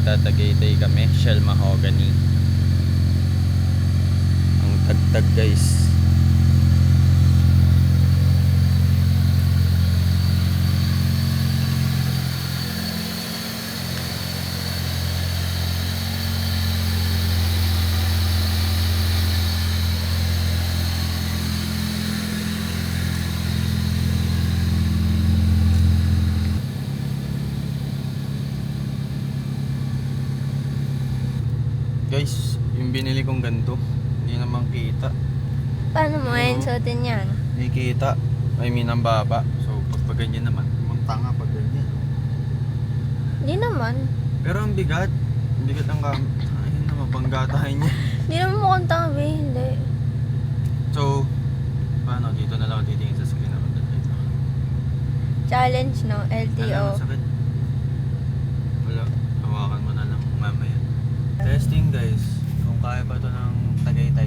Magtatagaytay kami, Shell Mahogany. Ang tagtag guys. Guys, yung binili kong ganito, hindi naman kita. Paano mo ngayon suotin yan? Hindi kita. I mean, ang baba. So, pag ganyan naman, ang tanga pag ganyan. Hindi naman. Pero ang bigat. Ang bigat ang gamit. Ayun naman, panggatahin niya. Hindi naman mukhang tanga, hindi. So, paano? Dito na lang ako titingin sa screen naman dito. Challenge, no? Alam, LTO. sakit. Wala. Hawakan mo na lang mamaya. Testing guys. Kung kaya pa to ng Tagaytay.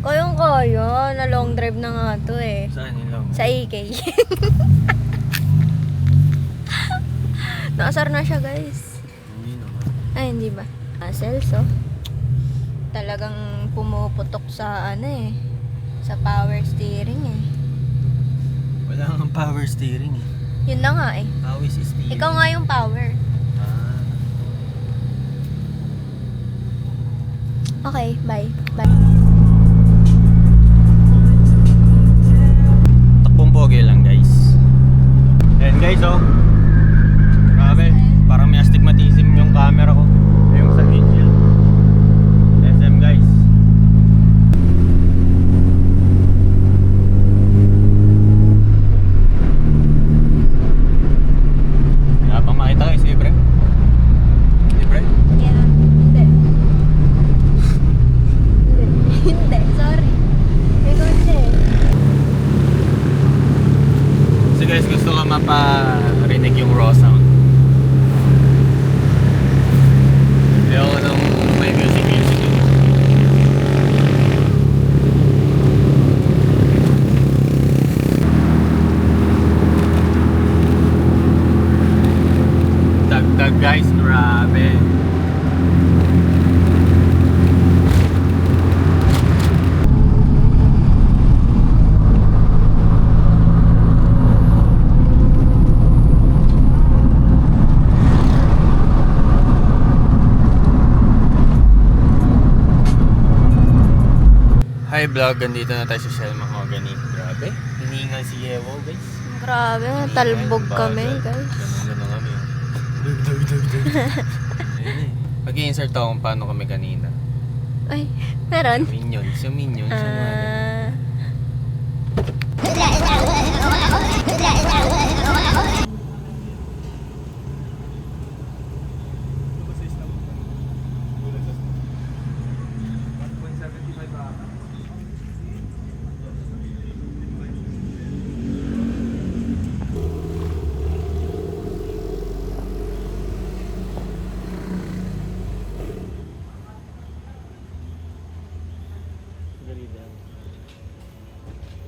Kayang-kaya. Na long drive na nga to eh. Saan yun lang? Sa AK. Nakasar na siya, guys. Hindi naman. Ay, hindi ba? Celso. Talagang pumuputok sa ano eh. Sa power steering eh. Wala kang power steering eh. Yun na nga eh. Pawis is steering. Ikaw nga yung power. Ah. Okay, bye. Bye. Takbong pogi lang guys. Ayan guys oh. Grabe. Parang may astigmatism yung camera ko. Yung sa windshield. SM guys. Wala pang makita guys. Libre. Libre. Yeah. Hindi. Hindi. Sorry. Ikaw hindi. So guys, gusto ka maparinig yung raw sound. Ayoko nung may music. Dagdag guys, grabe. Hi vlog, andito na tayo sa Shell Mahogany. Grabe, hiningal si Ewo guys. Grabe, talbog kami, guys. Ganun kami. Ayun eh. Mag-i-insert ako kung paano kami kanina. Ay, meron? Minions, yung minions. Ah.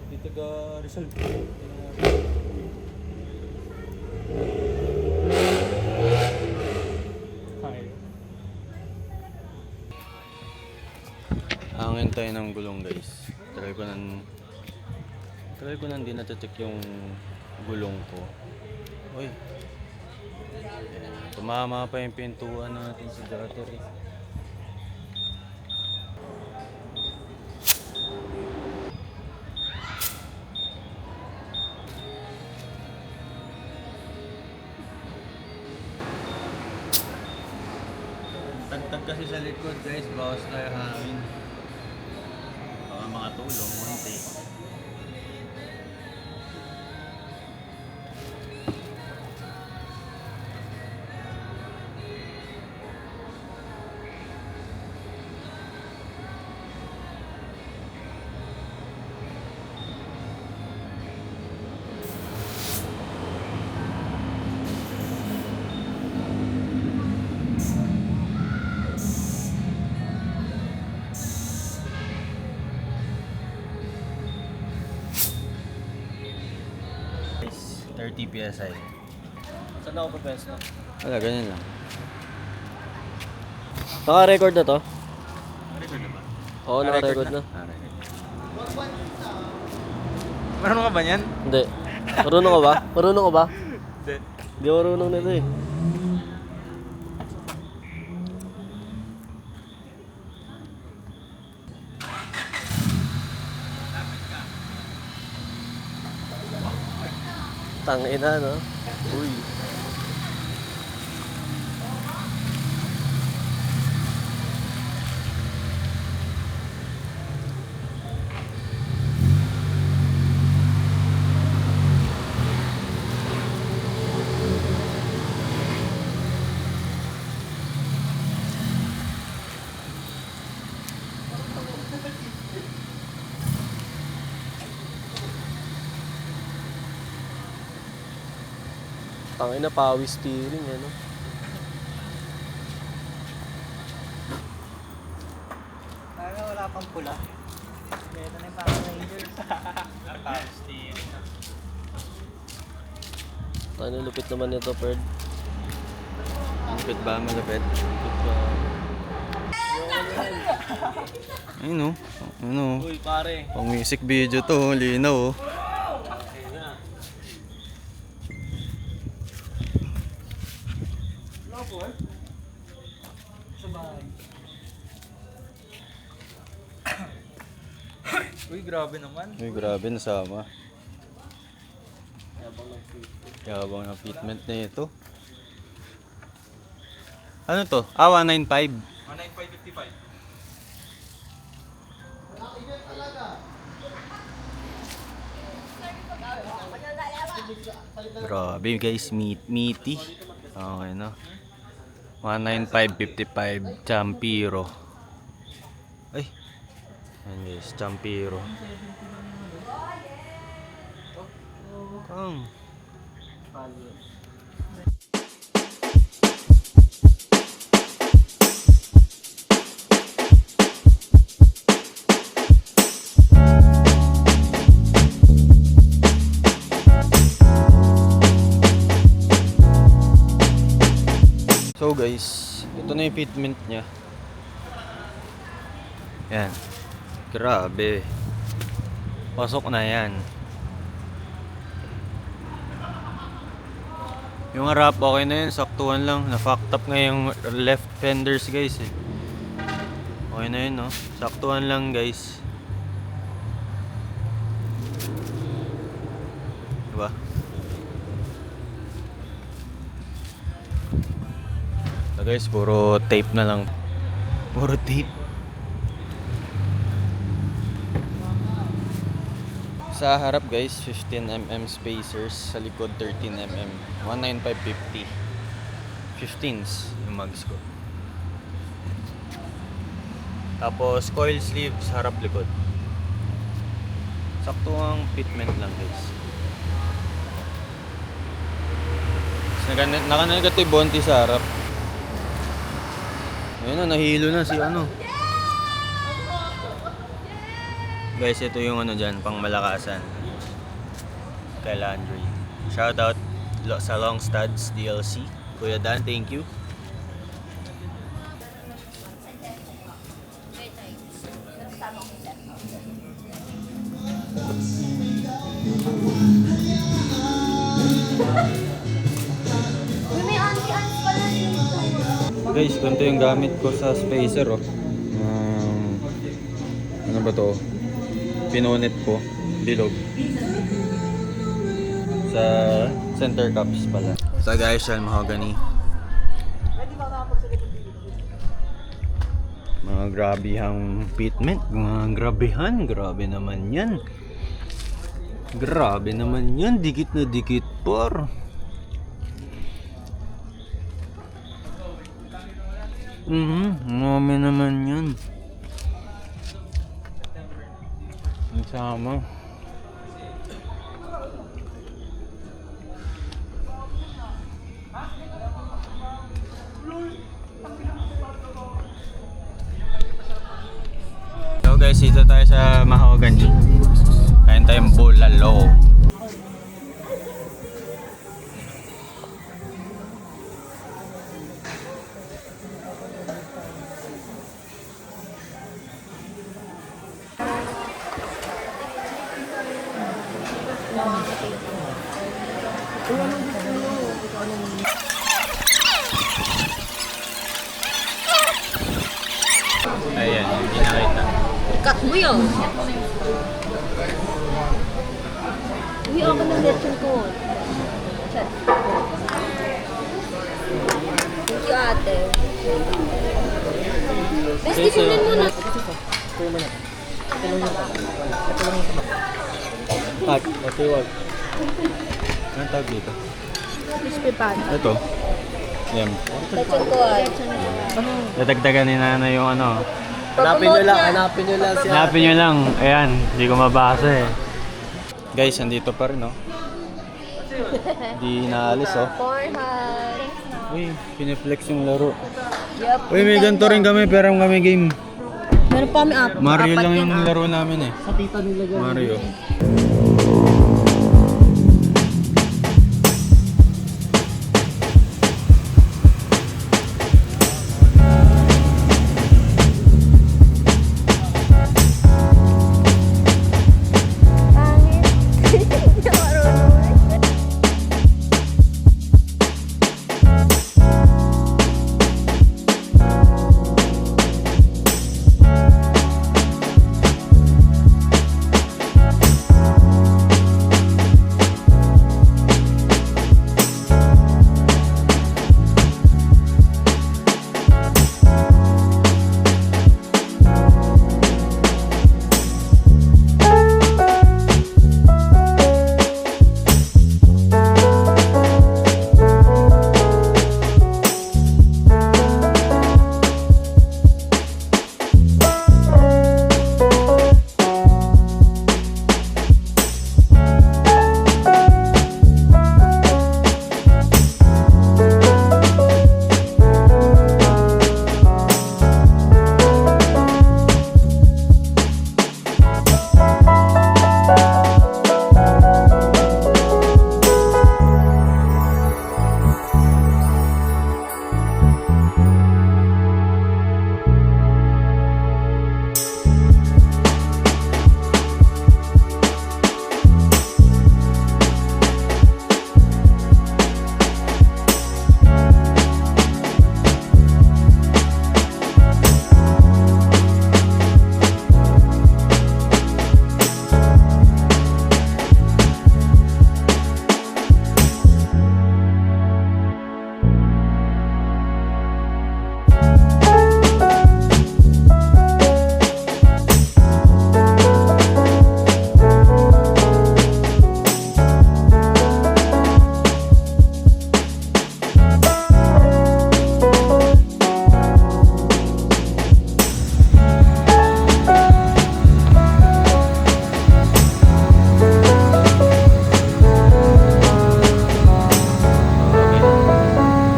Dito ka Rizal. Hangin tayo ng gulong guys. Try ko nang di natatik yung gulong ko. Uy. Tumama pa yung pintuan natin sa battery. Tagtag kasi sa likod guys, bawas tayo hangin. Baka makatulong, munti. Guys, 30 PSI. Saan ako pa pwesto? Wala, ganyan lang. Naka-record na to? Record na ba? Oo, naka-record na. Marunong ka ba niyan? Hindi. Marunong ka ba? Marunong ka ba? Hindi. Hindi ako marunong nito eh. Tangina, no? Uy. Tangina, power steering, ano? Parang wala pang pula. Ito na yung Power Rangers. Power steering. Ano, lupit naman nito, Perd. Malupit ba? Malupit? Lupit pa. Ayun o. Ayun o. Uy, pare. Pang music video to. Linaw o. Uy, grabe naman. Uy, grabe, nasama. Yabang ng fitment na ito. Ano to? 195. 19555. Grabe guys, meaty. Okay na. 195.55 Champiro. Ay. Ayan guys, Champiro. So guys, ito na yung fitment niya. Yan. Grabe. Pasok na yan. Yung harap okay na yun, saktuhan lang. Na-fucked up nga yung left fenders guys eh. Okay na yun no. Saktuhan lang guys. Diba? So guys, puro tape na lang. Puro tape. Sa harap guys, 15mm spacers. Sa likod, 13mm. 19550. 15s yung mags ko. Tapos, coil sleeves, harap likod. Saktuang fitment lang guys. Naka-negative bonti sa harap. Ayun na, nahilo na si ano. Guys, ito yung ano dyan, pang malakasan. Kay Landry. Shoutout sa Long Studs DLC. Kuya Dan, thank you. May anti-ans pala dito. Guys, ganito yung gamit ko sa spacer oh. Ano ba to? Pinonet ko, bilog. Sa center cups pala. So guys, yan mahogany. Mga grabihang fitment, mga grabehan, grabe naman yan. Grabe naman yan, dikit na dikit por. Marami naman yan. Ang sama. So guys, dito tayo sa mahogany. Kain tayong bulalo. Ayan, hindi nakita. Cut mo yun. Uy, ako ng lechon ko. Chat. Thank you, ate. Best, ikunin mo na. Ate, wag. Anong tawag dito? Crispy pan. Ito. Yan. Lechon ko ay. Dadagdagan ni Nana yung ano. Hanapin nyo lang, hanapin nyo lang siya. Hanapin nyo lang. Ayan, hindi ko mabasa eh. Guys, andito pa rin, oh. Hindi naalis, oh. Pornhub. Uy, piniflex yung laro. Yup. Uy, may ganito rin kami, pero kami game. Meron pa kami Mario apat lang yan, yung ah. laro namin eh. Sa tita nila ganun. Mario. Pangit. Hindi marunong.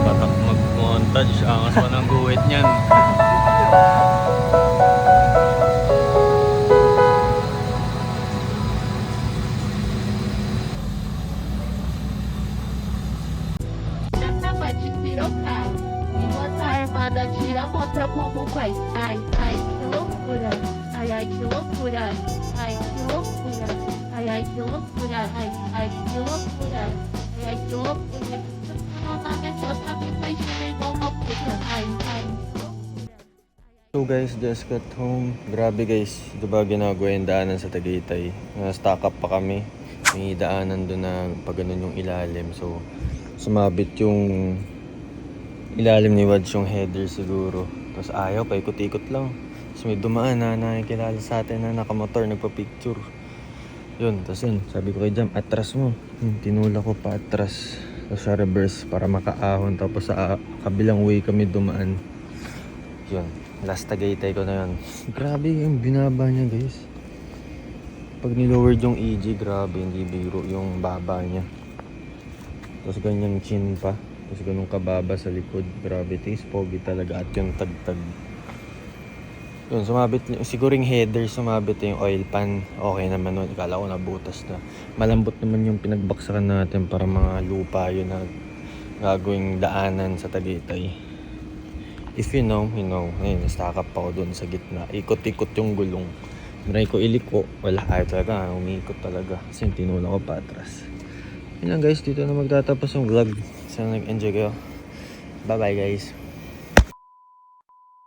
Batak mag-montage. Angas pa ng guhit niyan. Tira contra como faz. Ai, ai, que loucura. Ai, ai, que loucura. Ai, que loucura. Ai, ai, que loucura. Ai, ai, que loucura. Ai, ai, que loucura. Não tá me achando, me faz igual uma puta. Ai, ai. So guys, just got home. Grabe guys, diba ginagawa yung daanan sa Tagaytay. Stock up pa kami. May daanan doon na pag ganun yung ilalim. So, sumabit yung ilalim ni Wads yung header siguro. Tapos ayaw, paikot-ikot lang. Tapos may dumaan na nakikilala sa atin na nakamotor, nagpa-picture. Yun, tapos yun, sabi ko kay Jam, atras mo. Tinula ko pa atras. Tapos sa reverse para makaahon. Tapos sa kabilang way kami dumaan. Yun, last Tagaytay ko na yun. Grabe yung binaba niya guys. Pag nilowered yung EG, grabe, hindi biro yung baba niya. Tapos ganyang chin pa. Tapos ganun kababa sa likod. Grabe, taste pogi talaga. At yung tagtag. Yun, sumabit. Siguro yung header sumabit yung oil pan. Okay naman nun. Ikala ko nabutas na. Malambot naman yung pinagbaksakan natin para mga lupa yun na gagawing daanan sa Tagaytay. If you know, you know. Ayun, stack up ako dun sa gitna. Ikot-ikot yung gulong. Maray ko iliko. Wala, ayaw talaga. Umiikot talaga. Kasi yung tinula ko patras. Yun lang guys, dito na magtatapos yung vlog. Sana nag-enjoy kayo. Bye bye guys.